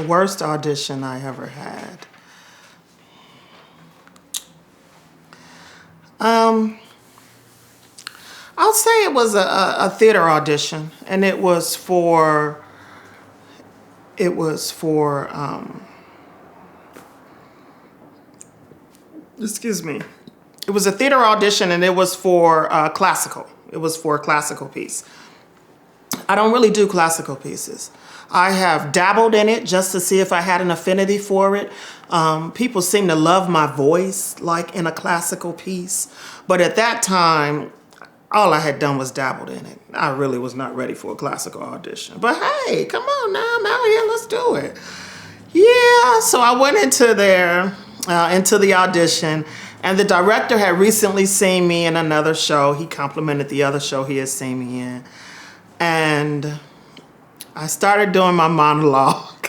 worst audition I ever had. I'll say it was a theater audition, and it was for excuse me. It was a theater audition, and it was for classical. It was for a classical piece. I don't really do classical pieces. I have dabbled in it just to see if I had an affinity for it. People seem to love my voice, like in a classical piece. But at that time, all I had done was dabbled in it. I really was not ready for a classical audition. But hey, come on now, I'm out here, let's do it. Yeah, so I went into the audition, and the director had recently seen me in another show. He complimented the other show he had seen me in. And I started doing my monologue.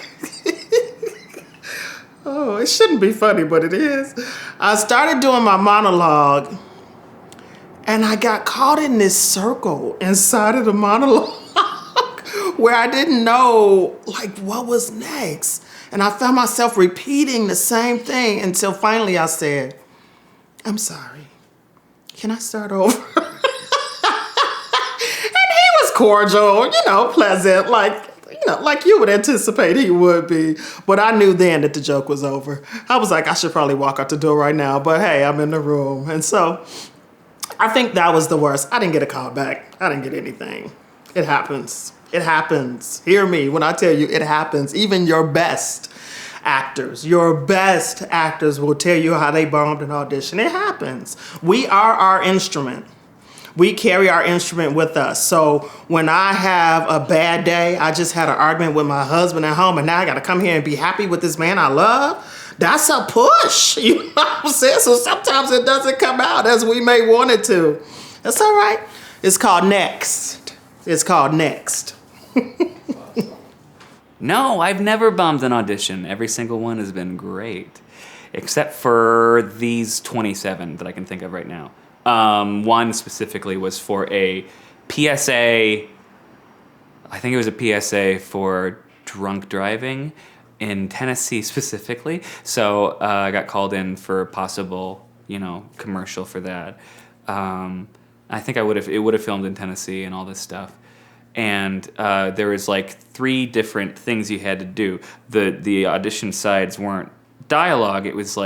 Oh, it shouldn't be funny, but it is. I started doing my monologue, and I got caught in this circle inside of the monologue where I didn't know like what was next. And I found myself repeating the same thing until finally I said, "I'm sorry, can I start over?" And he was cordial, pleasant, like you would anticipate he would be. But I knew then that the joke was over. I was like, I should probably walk out the door right now, but hey, I'm in the room. And so I think that was the worst. I didn't get a call back. I didn't get anything. It happens. It happens. Hear me when I tell you it happens. Even your best actors will tell you how they bombed an audition. It happens. We are our instrument. We carry our instrument with us. So when I have a bad day, I just had an argument with my husband at home, and now I got to come here and be happy with this man I love. That's a push. You know what I'm saying? So sometimes it doesn't come out as we may want it to. That's all right. It's called next. It's called next. No, I've never bombed an audition. Every single one has been great, except for these 27 that I can think of right now. One specifically was for a PSA. I think it was a PSA for drunk driving in Tennessee specifically. So I got called in for a possible, commercial for that. I think it would have filmed in Tennessee and all this stuff. And there was like 3 different things you had to do. The audition sides weren't dialogue. It was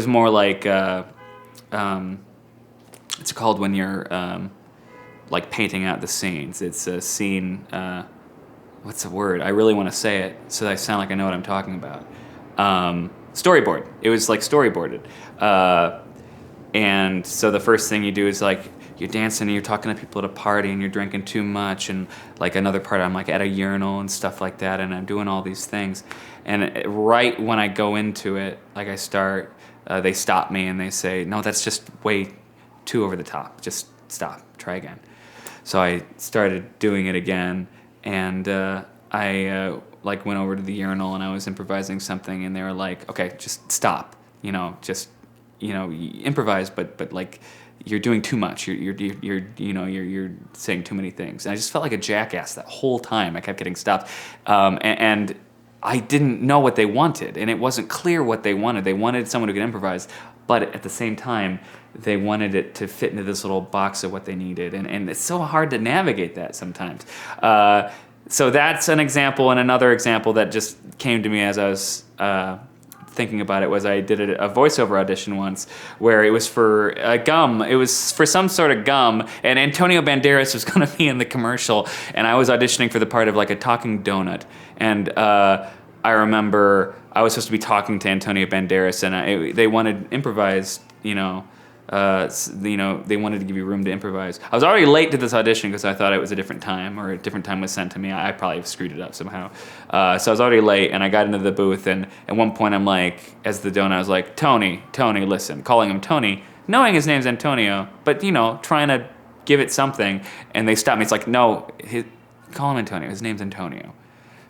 more like it's called when you're like painting out the scenes. It's a scene. What's the word? I really want to say it so that I sound like I know what I'm talking about. Storyboard. It was like storyboarded. And so the first thing you do is like you're dancing and you're talking to people at a party and you're drinking too much, and like another part I'm like at a urinal and stuff like that, and I'm doing all these things. And right when I go into it, like I start, they stop me and they say, "No, that's just way too over the top. Just stop. Try again." So I started doing it again, and I went over to the urinal and I was improvising something, and they were like, "Okay, just stop. Improvise, but like you're doing too much. You're saying too many things." And I just felt like a jackass that whole time. I kept getting stopped, and I didn't know what they wanted, and it wasn't clear what they wanted. They wanted someone who could improvise, but at the same time, they wanted it to fit into this little box of what they needed, and it's so hard to navigate that sometimes. So that's an example, and another example that just came to me as I was thinking about it was I did a voiceover audition once where it was for gum. It was for some sort of gum, and Antonio Banderas was going to be in the commercial, and I was auditioning for the part of like a talking donut. And I remember I was supposed to be talking to Antonio Banderas, and they wanted improvised, they wanted to give you room to improvise. I was already late to this audition because I thought it was a different time, or a different time was sent to me. I probably screwed it up somehow. So I was already late, and I got into the booth, and at one point I'm like, as the donut, I was like, Tony, listen, calling him Tony, knowing his name's Antonio, but, trying to give it something, and they stopped me. It's like, no, call him Antonio. His name's Antonio.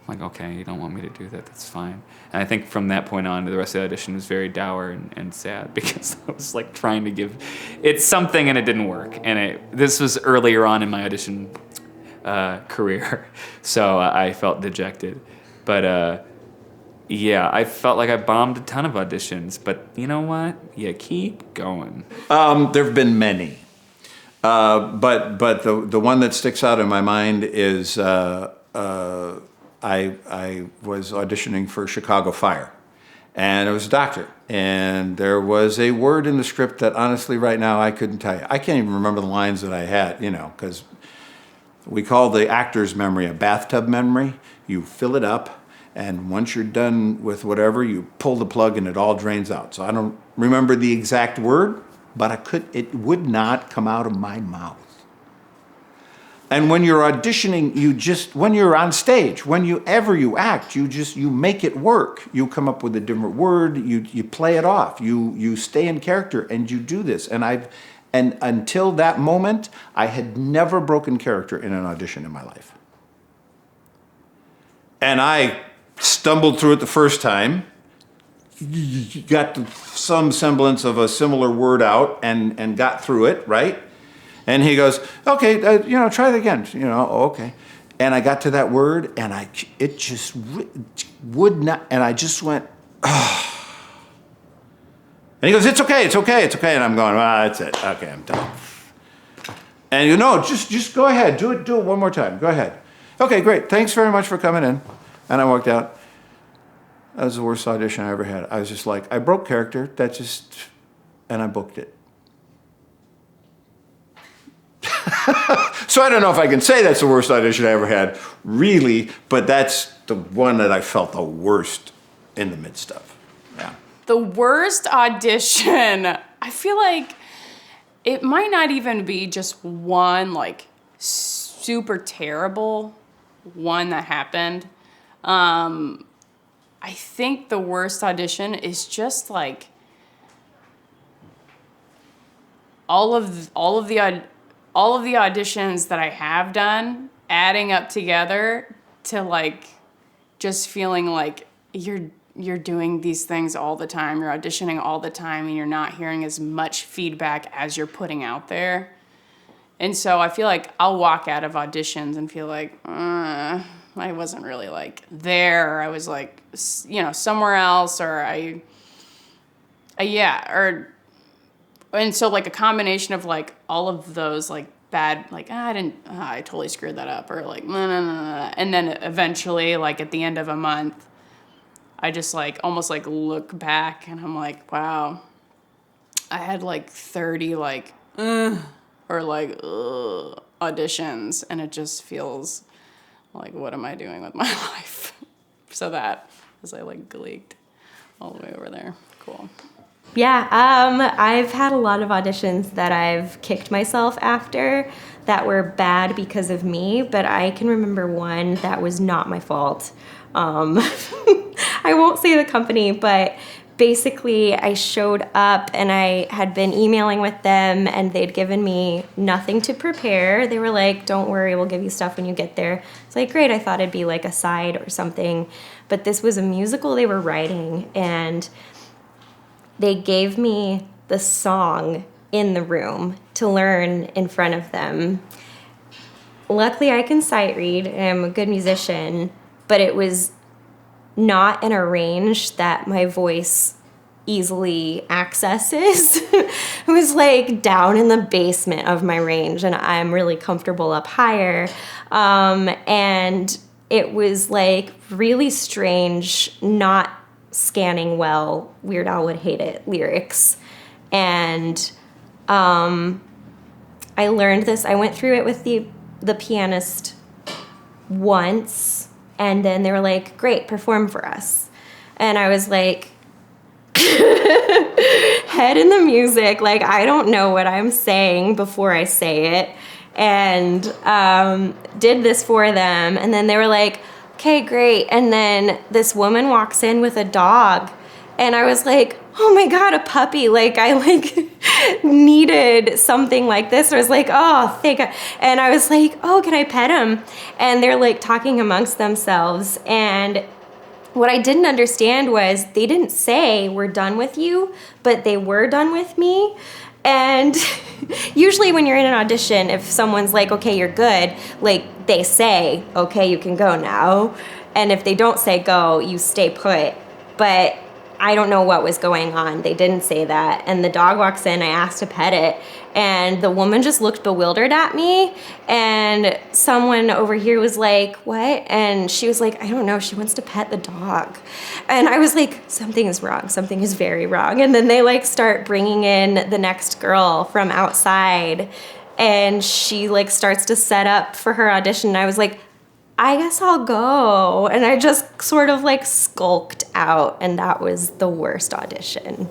I'm like, okay, you don't want me to do that, that's fine. And I think from that point on, the rest of the audition was very dour and sad because I was like trying to give it something and it didn't work. And this was earlier on in my audition career, so I felt dejected. But Yeah, I felt like I bombed a ton of auditions, but you know what? You keep going. There have been many. But the one that sticks out in my mind is I was auditioning for Chicago Fire, and it was a doctor, and there was a word in the script that honestly right now I couldn't tell you. I can't even remember the lines that I had, because we call the actor's memory a bathtub memory. You fill it up, and once you're done with whatever, you pull the plug and it all drains out. So I don't remember the exact word, but it would not come out of my mouth. And when you're auditioning, when you're on stage, whenever you act, you make it work. You come up with a different word, you play it off, you stay in character, and you do this. And until that moment, I had never broken character in an audition in my life. And I stumbled through it the first time, got some semblance of a similar word out and got through it, right? And he goes, okay, try it again. Okay. And I got to that word, and it just would not, and I just went, ah. And he goes, it's okay. And I'm going, that's it. Okay, I'm done. And just go ahead. Do it one more time. Go ahead. Okay, great. Thanks very much for coming in. And I walked out. That was the worst audition I ever had. I was just like, I broke character. And I booked it. So I don't know if I can say that's the worst audition I ever had, really, but that's the one that I felt the worst in the midst of. Yeah. The worst audition, I feel like it might not even be just one, like, super terrible one that happened. I think the worst audition is just, like, all of the auditions that I have done, adding up together to, like, just feeling like you're doing these things all the time, you're auditioning all the time, and you're not hearing as much feedback as you're putting out there. And so I feel like I'll walk out of auditions and feel like, I wasn't really, like, there. I was, like, somewhere else, and so, like, a combination of, like, all of those, like, bad, like, I totally screwed that up, or, like, no. And then eventually, like, at the end of a month, I just, like, almost, like, look back, and I'm like, wow, I had, like, 30, like, or, like, auditions, and it just feels like, what am I doing with my life? So that, as I, like, gleeked all the way over there. Cool. Yeah, I've had a lot of auditions that I've kicked myself after that were bad because of me, but I can remember one that was not my fault. I won't say the company, but basically I showed up and I had been emailing with them and they'd given me nothing to prepare. They were like, don't worry, we'll give you stuff when you get there. It's like, great, I thought it'd be like a side or something. But this was a musical they were writing, and they gave me the song in the room to learn in front of them. Luckily, I can sight read and I'm a good musician, but it was not in a range that my voice easily accesses. It was like down in the basement of my range, and I'm really comfortable up higher. And it was like really strange, not scanning well Weird Al Would Hate It lyrics. And I learned this. I went through it with the pianist once, and then they were like, great, perform for us. And I was like, head in the music, like, I don't know what I'm saying before I say it. And did this for them, and then they were like, okay, great. And then this woman walks in with a dog, and I was like, oh my God, a puppy. Like, I needed something like this. I was like, oh, thank God. And I was like, oh, can I pet him? And they're like talking amongst themselves. And what I didn't understand was they didn't say we're done with you, but they were done with me. And usually when you're in an audition, if someone's like, okay, you're good, like, they say, okay, you can go now. And if they don't say go, you stay put. But I don't know what was going on. They didn't say that. And the dog walks in. I asked to pet it. And the woman just looked bewildered at me. And someone over here was like, what? And she was like, I don't know. She wants to pet the dog. And I was like, something is wrong. Something is very wrong. And then they like start bringing in the next girl from outside. And she like starts to set up for her audition. And I was like, I guess I'll go. And I just sort of like skulked out, and that was the worst audition.